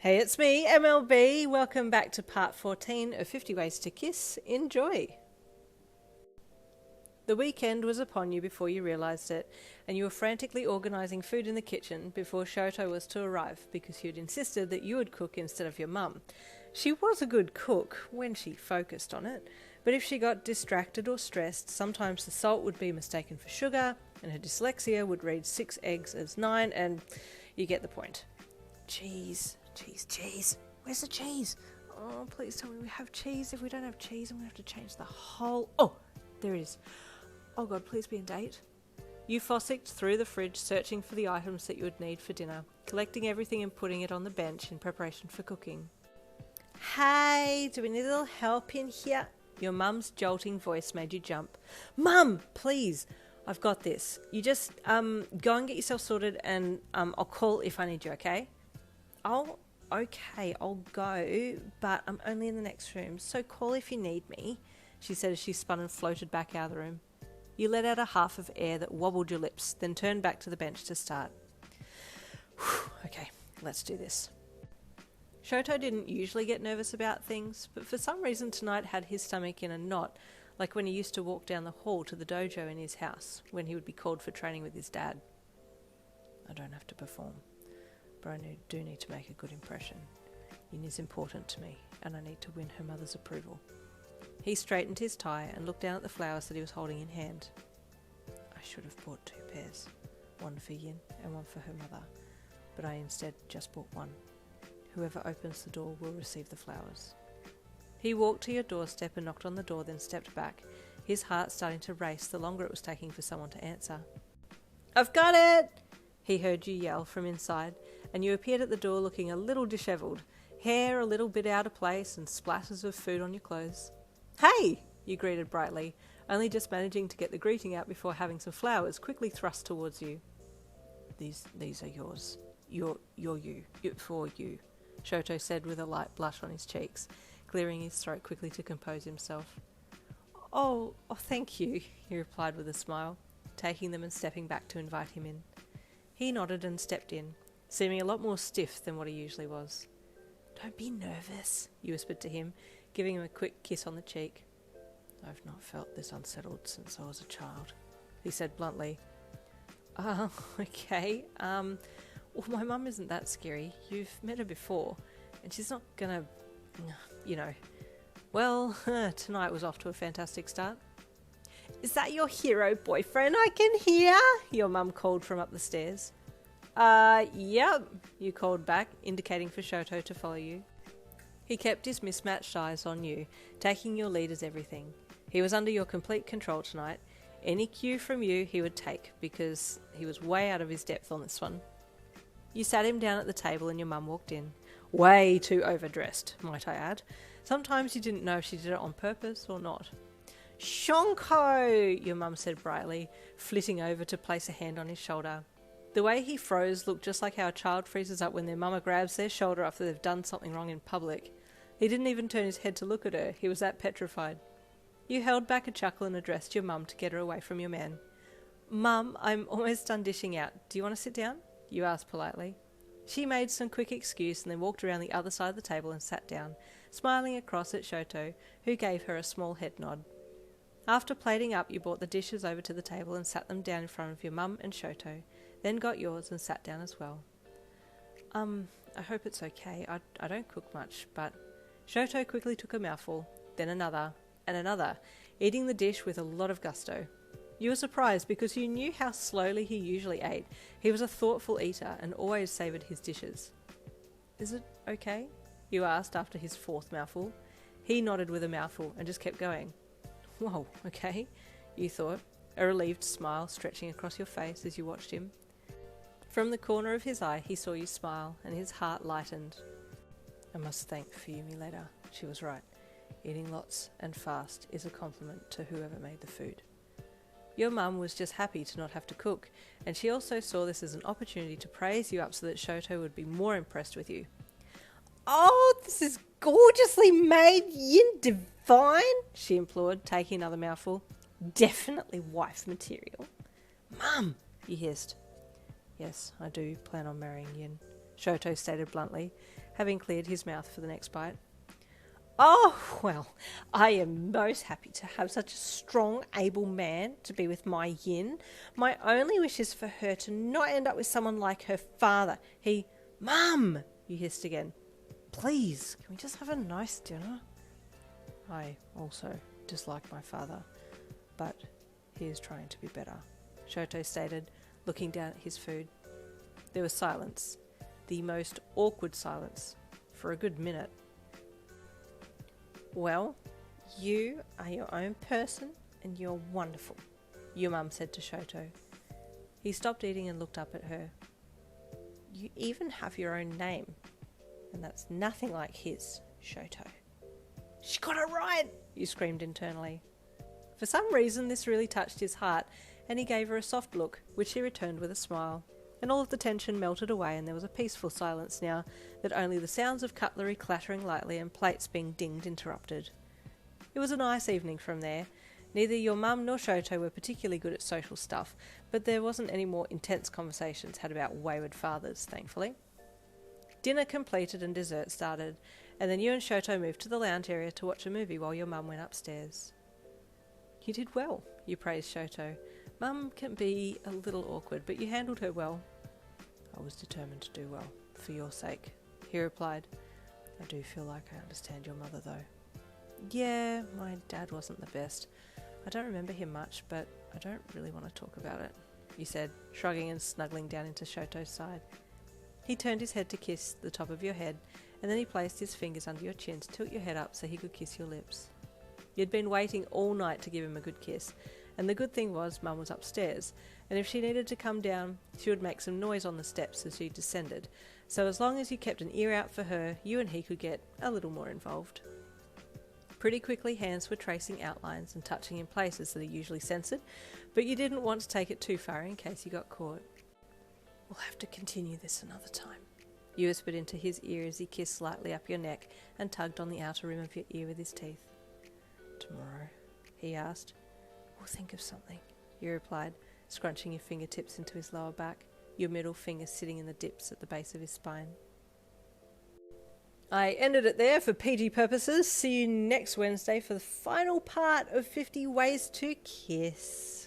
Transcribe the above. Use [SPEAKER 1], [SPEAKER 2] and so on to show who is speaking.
[SPEAKER 1] Hey, it's me, MLB. Welcome back to part 14 of 50 Ways to Kiss. Enjoy! The weekend was upon you before you realised it, and you were frantically organising food in the kitchen before Shoto was to arrive because you'd insisted that you would cook instead of your mum. She was a good cook when she focused on it, but if she got distracted or stressed, sometimes the salt would be mistaken for sugar, and her dyslexia would read 6 eggs as 9, and you get the point. Cheese. Where's the cheese? Oh, please tell me we have cheese. If we don't have cheese, I'm going to have to change the whole... Oh, there it is. Oh God, please be in date. You fossicked through the fridge searching for the items that you would need for dinner, collecting everything and putting it on the bench in preparation for cooking. Hey, do we need a little help in here? Your mum's jolting voice made you jump. Mum, please, I've got this. You just go and get yourself sorted and I'll call if I need you, okay? Oh, okay, I'll go, but I'm only in the next room, so call if you need me, she said as she spun and floated back out of the room. You let out a half of air that wobbled your lips, then turned back to the bench to start. Okay, let's do this. Shoto didn't usually get nervous about things, but for some reason tonight had his stomach in a knot, like when he used to walk down the hall to the dojo in his house, when he would be called for training with his dad. I don't have to perform, but I do need to make a good impression. Yin is important to me, and I need to win her mother's approval. He straightened his tie and looked down at the flowers that he was holding in hand. I should have bought 2 pairs, one for Yin and one for her mother, but I instead just bought one. Whoever opens the door will receive the flowers. He walked to your doorstep and knocked on the door, then stepped back, his heart starting to race the longer it was taking for someone to answer. I've got it! He heard you yell from inside, and you appeared at the door looking a little dishevelled, hair a little bit out of place and splatters of food on your clothes. Hey! You greeted brightly, only just managing to get the greeting out before having some flowers quickly thrust towards you. These are yours. You're you. For you, Shoto said with a light blush on his cheeks, clearing his throat quickly to compose himself. Oh, thank you, he replied with a smile, taking them and stepping back to invite him in. He nodded and stepped in, seeming a lot more stiff than what he usually was. Don't be nervous, you whispered to him, giving him a quick kiss on the cheek. I've not felt this unsettled since I was a child, he said bluntly. Okay. Well, my mum isn't that scary. You've met her before, and she's not gonna, Well, tonight was off to a fantastic start. Is that your hero boyfriend I can hear? Your mum called from up the stairs. Yep, you called back, indicating for Shoto to follow you. He kept his mismatched eyes on you, taking your lead as everything. He was under your complete control tonight. Any cue from you he would take, because he was way out of his depth on this one. You sat him down at the table and your mum walked in. Way too overdressed, might I add. Sometimes you didn't know if she did it on purpose or not. Shonko, your mum said brightly, flitting over to place a hand on his shoulder. The way he froze looked just like how a child freezes up when their mama grabs their shoulder after they've done something wrong in public. He didn't even turn his head to look at her, he was that petrified. You held back a chuckle and addressed your mum to get her away from your man. Mum, I'm almost done dishing out. Do you want to sit down? You asked politely. She made some quick excuse and then walked around the other side of the table and sat down, smiling across at Shoto, who gave her a small head nod. After plating up, you brought the dishes over to the table and sat them down in front of your mum and Shoto, then got yours and sat down as well. I hope it's okay. I don't cook much, but... Shoto quickly took a mouthful, then another, and another, eating the dish with a lot of gusto. You were surprised because you knew how slowly he usually ate. He was a thoughtful eater and always savoured his dishes. Is it okay? You asked after his 4th mouthful. He nodded with a mouthful and just kept going. Whoa, okay, you thought, a relieved smile stretching across your face as you watched him. From the corner of his eye he saw you smile and his heart lightened. I must thank Fuyumi later. She was right. Eating lots and fast is a compliment to whoever made the food. Your mum was just happy to not have to cook, and she also saw this as an opportunity to praise you up so that Shoto would be more impressed with you. Oh, this is gorgeously made, Yin divine, she implored, taking another mouthful. Definitely wife material. Mum, you hissed. Yes, I do plan on marrying Yin, Shoto stated bluntly, having cleared his mouth for the next bite. "Oh, well, I am most happy to have such a strong, able man to be with my yin. My only wish is for her to not end up with someone like her father. Mum!" you hissed again. "Please, can we just have a nice dinner?" "I also dislike my father, but he is trying to be better," Shoto stated, looking down at his food. There was silence, the most awkward silence, for a good minute. "Well, you are your own person and you're wonderful," your mum said to Shoto. He stopped eating and looked up at her. "You even have your own name, and that's nothing like his, Shoto." "She got it right!" you screamed internally. For some reason this really touched his heart, and he gave her a soft look, which she returned with a smile, and all of the tension melted away, and there was a peaceful silence now that only the sounds of cutlery clattering lightly and plates being dinged interrupted. It was a nice evening from there. Neither your mum nor Shoto were particularly good at social stuff, but there wasn't any more intense conversations had about wayward fathers, thankfully. Dinner completed and dessert started, and then you and Shoto moved to the lounge area to watch a movie while your mum went upstairs. "You did well," you praised Shoto. "Mum can be a little awkward, but you handled her well." "I was determined to do well, for your sake," he replied. "I do feel like I understand your mother, though." "Yeah, my dad wasn't the best. I don't remember him much, but I don't really want to talk about it," you said, shrugging and snuggling down into Shoto's side. He turned his head to kiss the top of your head, and then he placed his fingers under your chin to tilt your head up so he could kiss your lips. You'd been waiting all night to give him a good kiss, and the good thing was Mum was upstairs, and if she needed to come down, she would make some noise on the steps as she descended, so as long as you kept an ear out for her, you and he could get a little more involved. Pretty quickly hands were tracing outlines and touching in places that are usually censored, but you didn't want to take it too far in case you got caught. "We'll have to continue this another time," you whispered into his ear as he kissed slightly up your neck and tugged on the outer rim of your ear with his teeth. "Tomorrow?" he asked. "We'll think of something," you replied, scrunching your fingertips into his lower back, your middle finger sitting in the dips at the base of his spine. I ended it there for PG purposes. See you next Wednesday for the final part of 50 Ways to Kiss.